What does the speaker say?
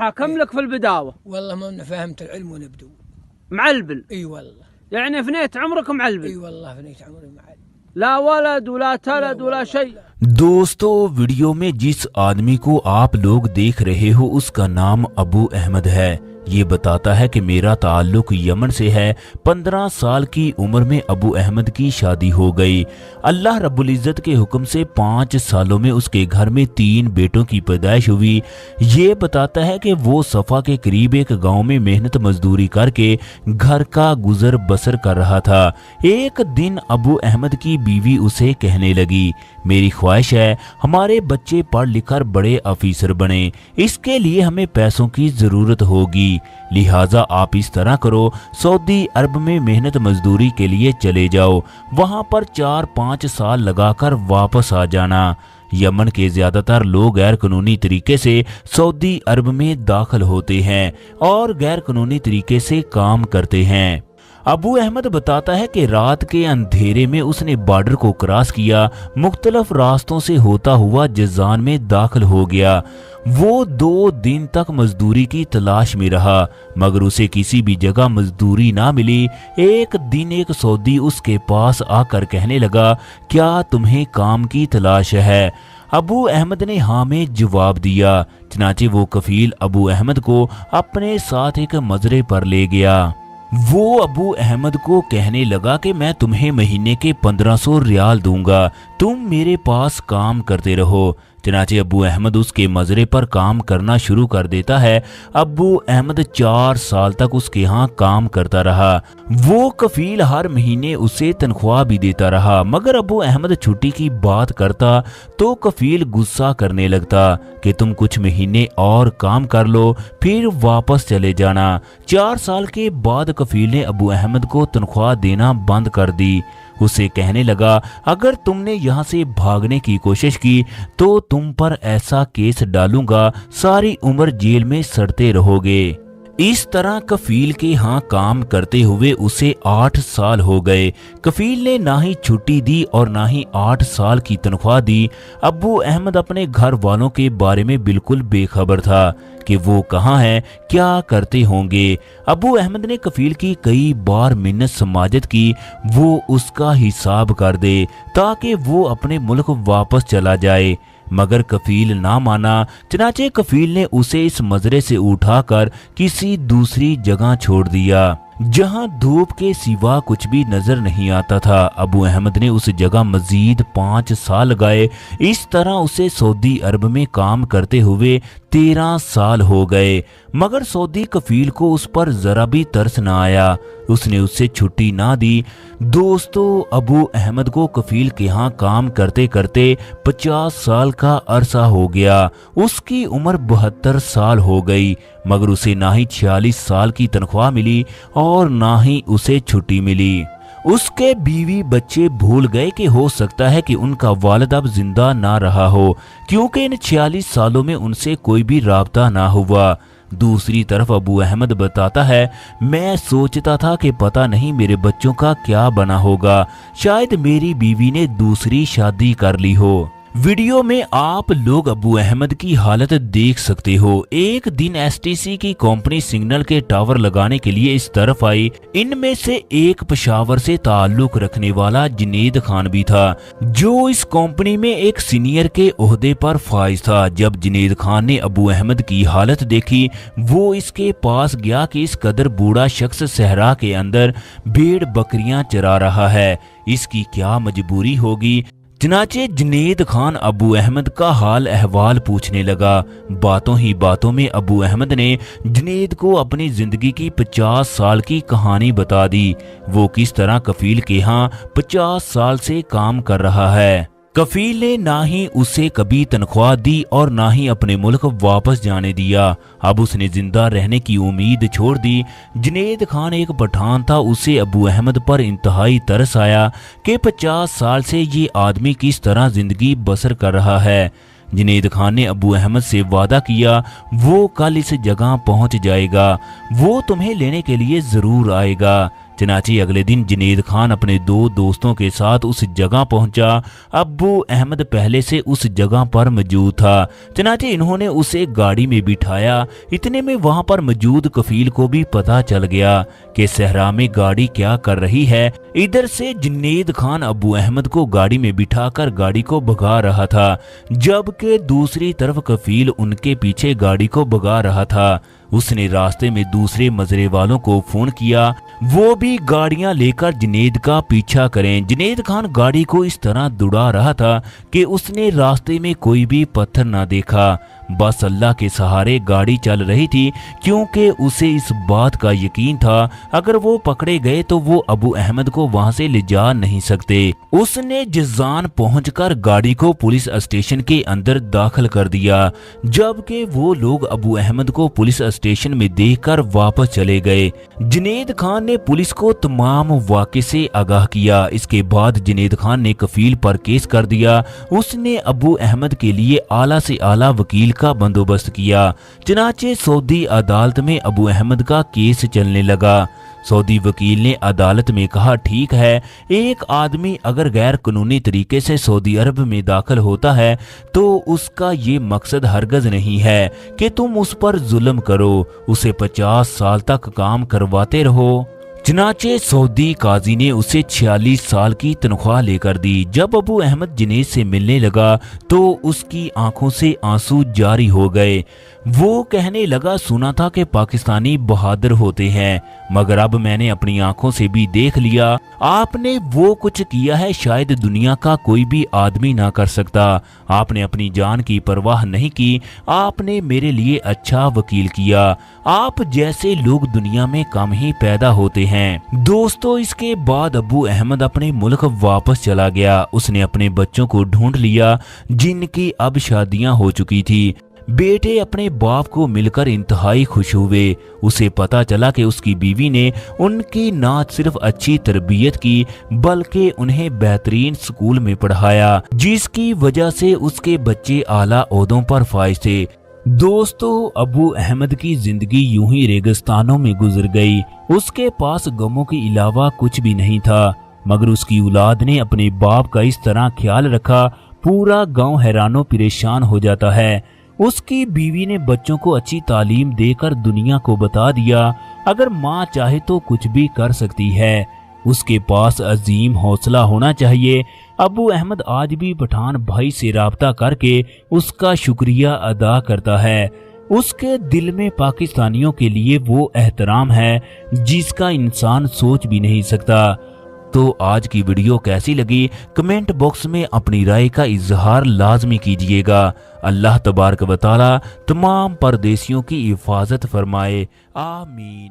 حاكم لك في البداوة. والله ما فهمت العلم ونبدو معلبل. اي والله. يعني فنيت عمرك معلبل. اي والله فنيت عمري معلبل. لا ولد ولا تلد ولا شيء. दोस्तों वीडियो में जिस आदमी को आप लोग देख रहे हो उसका नाम अबू अहमद है। ये बताता है कि मेरा ताल्लुक यमन से है। 15 साल की उम्र में अबू अहमद की शादी हो गई। अल्लाह रब्बुल इज़्ज़त के हुक्म से 5 सालों में उसके घर में 3 बेटों की पैदाइश हुई। ये बताता है कि वो सफ़ा के करीब एक गांव में मेहनत मजदूरी करके घर का गुजर बसर कर रहा था। एक दिन अबू अहमद की बीवी उसे कहने लगी, मेरी ख्वाहिश है हमारे बच्चे पढ़ लिख कर बड़े अफीसर बने, इसके लिए हमें पैसों की ज़रूरत होगी, लिहाजा आप इस तरह करो, सऊदी अरब में मेहनत मजदूरी के लिए चले जाओ, वहां पर 4-5 साल लगाकर वापस आ जाना। यमन के ज्यादातर लोग गैर कानूनी तरीके से सऊदी अरब में दाखिल होते हैं और गैर कानूनी तरीके से काम करते हैं। अबू अहमद बताता है कि रात के अंधेरे में उसने बॉर्डर को क्रॉस किया, मुख्तलिफ रास्तों से होता हुआ जज़ान में दाखिल हो गया। वो 2 दिन तक मजदूरी की तलाश में रहा मगर उसे किसी भी जगह मजदूरी ना मिली। एक दिन एक सऊदी उसके पास आकर कहने लगा, क्या तुम्हें काम की तलाश है? अबू अहमद ने हाँ में जवाब दिया। चनाचे वो कफील अबू अहमद को अपने साथ एक मजरे पर ले गया। वो अबू अहमद को कहने लगा कि मैं तुम्हें महीने के 1500 रियाल दूंगा, तुम मेरे पास काम करते रहो। चनाचे अबू अहमद उसके मजरे पर काम करना शुरू कर देता है। अबू अहमद 4 साल तक उसके यहाँ काम करता रहा। वो कफील हर महीने उसे तनख्वाह भी देता रहा मगर अबू अहमद छुट्टी की बात करता तो कफील गुस्सा करने लगता कि तुम कुछ महीने और काम कर लो फिर वापस चले जाना। 4 साल के बाद कफील ने अबू अहमद को तनख्वाह देना बंद कर दी। उसे कहने लगा, अगर तुमने यहाँ से भागने की कोशिश की तो तुम पर ऐसा केस डालूंगा, सारी उम्र जेल में सड़ते रहोगे। इस तरह कफील के यहाँ काम करते हुए उसे 8 साल हो गए। कफील ने ना ही छुट्टी दी और ना ही 8 साल की तनख्वाह दी। अबू अहमद अपने घर वालों के बारे में बिल्कुल बेखबर था कि वो कहाँ हैं, क्या करते होंगे। अबू अहमद ने कफील की कई बार मिन्नत समाजत की वो उसका हिसाब कर दे ताकि वो अपने मुल्क वापस चला जाए मगर कफील ना माना। चनाचे कफील ने उसे इस मजरे से उठाकर किसी दूसरी जगह छोड़ दिया जहां धूप के सिवा कुछ भी नजर नहीं आता था। अबू अहमद ने उस जगह मजीद 5 साल लगाए। इस तरह उसे सऊदी अरब में काम करते हुए 13 साल हो गए मगर सऊदी कफील को उस पर जरा भी तरस न आया। उसने उससे छुट्टी ना दी। दोस्तों अबू अहमद को कफील के यहाँ काम करते करते 50 साल का अरसा हो गया। उसकी उम्र 72 साल हो गई मगर उसे ना ही 46 साल की तनख्वाह मिली और ना ही उसे छुट्टी मिली। उसके बीवी बच्चे भूल गए कि हो सकता है कि उनका वालिद अब जिंदा ना रहा हो क्योंकि इन 46 सालों में उनसे कोई भी राबता ना हुआ। दूसरी तरफ अबू अहमद बताता है, मैं सोचता था कि पता नहीं मेरे बच्चों का क्या बना होगा, शायद मेरी बीवी ने दूसरी शादी कर ली हो। वीडियो में आप लोग अबू अहमद की हालत देख सकते हो। एक दिन एसटीसी की कंपनी सिग्नल के टावर लगाने के लिए इस तरफ आई। इनमें से एक पेशावर से ताल्लुक रखने वाला जुनैद खान भी था जो इस कंपनी में एक सीनियर के ओहदे पर फाइज था। जब जुनैद खान ने अबू अहमद की हालत देखी वो इसके पास गया कि इस कदर बूढ़ा शख्स सहरा के अंदर भेड़ बकरियां चरा रहा है, इसकी क्या मजबूरी होगी। चनाचे जुनैद खान अबू अहमद का हाल अहवाल पूछने लगा। बातों ही बातों में अबू अहमद ने जुनैद को अपनी जिंदगी की 50 साल की कहानी बता दी। वो किस तरह कफील के यहाँ 50 साल से काम कर रहा है। कफील ने ना ही उसे कभी तनख्वाह दी और ना ही अपने मुल्क वापस जाने दिया। अब उसने जिंदा रहने की उम्मीद छोड़ दी। जुनैद खान एक पठान था, उसे अबू अहमद पर इंतहाई तरस आया कि 50 साल से ये आदमी किस तरह जिंदगी बसर कर रहा है। जुनैद खान ने अबू अहमद से वादा किया वो कल इस जगह पहुंच जाएगा, वो तुम्हें लेने के लिए जरूर आएगा। चनाचे अगले दिन जुनैद खान अपने 2 दोस्तों के साथ उस जगह पहुंचा। अब्बू अहमद पहले से उस जगह पर मौजूद था। चनाचे इन्होंने उसे गाड़ी में बिठाया। इतने में वहां पर मौजूद कफील को भी पता चल गया कि सहरा में गाड़ी क्या कर रही है। इधर से जुनैद खान अब्बू अहमद को गाड़ी में बिठाकर गाड़ी को भगा रहा था, जबकि दूसरी तरफ कफील उनके पीछे गाड़ी को भगा रहा था। उसने रास्ते में दूसरे मजरे वालों को फोन किया, वो भी गाड़ियां लेकर जुनैद का पीछा करें। जुनैद खान गाड़ी को इस तरह दौड़ा रहा था कि उसने रास्ते में कोई भी पत्थर ना देखा। बस अल्लाह के सहारे गाड़ी चल रही थी, क्योंकि उसे इस बात का यकीन था अगर वो पकड़े गए तो वो अबू अहमद को वहां से ले जा नहीं सकते। उसने जजान पहुंचकर गाड़ी को पुलिस स्टेशन के अंदर दाखिल कर दिया, जबकि वो लोग अबू अहमद को पुलिस स्टेशन में देखकर वापस चले गए। जुनैद खान ने पुलिस को तमाम वाक़े से आगाह किया। इसके बाद जुनैद खान ने कफील पर केस कर दिया। उसने अबू अहमद के लिए आला से आला वकील का बंदोबस्त किया। चनाचे सऊदी अदालत में अबू अहमद का केस चलने लगा। सऊदी वकील ने अदालत में कहा, ठीक है, एक आदमी अगर गैर कानूनी तरीके से सऊदी अरब में दाखिल होता है तो उसका ये मकसद हरगज नहीं है कि तुम उस पर जुल्म करो, उसे 50 साल तक काम करवाते रहो। चनाचे सऊदी काजी ने उसे 46 साल की तनख्वाह लेकर दी। जब अबू अहमद जुनैद से मिलने लगा तो उसकी आंखों से आंसू जारी हो गए। वो कहने लगा, सुना था कि पाकिस्तानी बहादुर होते हैं, मगर अब मैंने अपनी आंखों से भी देख लिया। आपने वो कुछ किया है शायद दुनिया का कोई भी आदमी ना कर सकता। आपने अपनी जान की परवाह नहीं की। आपने मेरे लिए अच्छा वकील किया। आप जैसे लोग दुनिया में कम ही पैदा होते हैं। दोस्तों, इसके बाद अबू अहमद अपने मुल्क वापस चला गया। उसने अपने बच्चों को ढूंढ लिया, जिनकी अब शादियां हो चुकी थी। बेटे अपने बाप को मिलकर इंतहाई खुश हुए। उसे पता चला कि उसकी बीवी ने उनकी ना सिर्फ अच्छी तरबियत की बल्कि उन्हें बेहतरीन स्कूल में पढ़ाया, जिसकी वजह से उसके बच्चे आला ओहदों पर फाइज थे। दोस्तों, अबू अहमद की जिंदगी यूं ही रेगिस्तानों में गुजर गई। उसके पास गमों के अलावा कुछ भी नहीं था, मगर उसकी औलाद ने अपने बाप का इस तरह ख्याल रखा, पूरा गांव हैरानो परेशान हो जाता है। उसकी बीवी ने बच्चों को अच्छी तालीम देकर दुनिया को बता दिया, अगर माँ चाहे तो कुछ भी कर सकती है। उसके पास अजीम हौसला होना चाहिए। अबू अहमद आज भी पठान भाई से राब्ता करके उसका शुक्रिया अदा करता है। उसके दिल में पाकिस्तानियों के लिए वो एहतराम है जिसका इंसान सोच भी नहीं सकता। तो आज की वीडियो कैसी लगी कमेंट बॉक्स में अपनी राय का इजहार लाजमी कीजिएगा। अल्लाह तबारक व तआला तमाम परदेसियों की हिफाजत फरमाए, आमीन।